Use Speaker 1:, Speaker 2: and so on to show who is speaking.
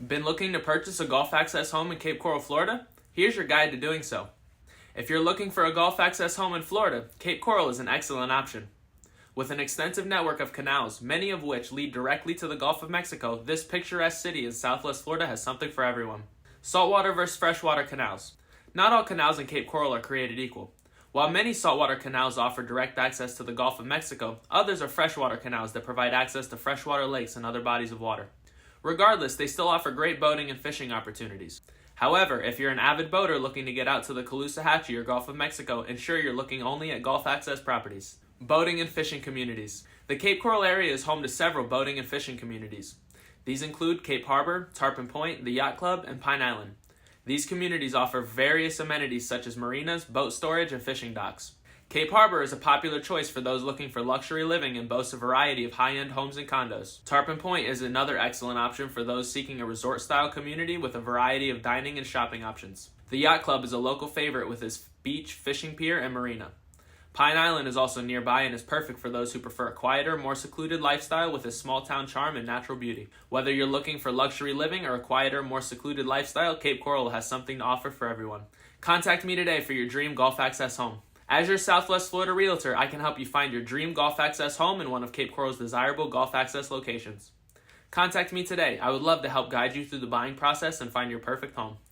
Speaker 1: Been looking to purchase a golf access home in Cape Coral, Florida? Here's your guide to doing so. If you're looking for a golf access home in Florida, Cape Coral is an excellent option. With an extensive network of canals, many of which lead directly to the Gulf of Mexico, this picturesque city in Southwest Florida has something for everyone. Saltwater versus freshwater canals. Not all canals in Cape Coral are created equal. While many saltwater canals offer direct access to the Gulf of Mexico, others are freshwater canals that provide access to freshwater lakes and other bodies of water. Regardless, they still offer great boating and fishing opportunities. However, if you're an avid boater looking to get out to the Caloosahatchee or Gulf of Mexico, ensure you're looking only at Gulf access properties. Boating and fishing communities. The Cape Coral area is home to several boating and fishing communities. These include Cape Harbor, Tarpon Point, the Yacht Club, and Pine Island. These communities offer various amenities such as marinas, boat storage, and fishing docks. Cape Harbor is a popular choice for those looking for luxury living and boasts a variety of high-end homes and condos. Tarpon Point is another excellent option for those seeking a resort-style community with a variety of dining and shopping options. The Yacht Club is a local favorite with its beach, fishing pier, and marina. Pine Island is also nearby and is perfect for those who prefer a quieter, more secluded lifestyle with its small-town charm and natural beauty. Whether you're looking for luxury living or a quieter, more secluded lifestyle, Cape Coral has something to offer for everyone. Contact me today for your dream golf access home. As your Southwest Florida realtor, I can help you find your dream golf access home in one of Cape Coral's desirable golf access locations. Contact me today. I would love to help guide you through the buying process and find your perfect home.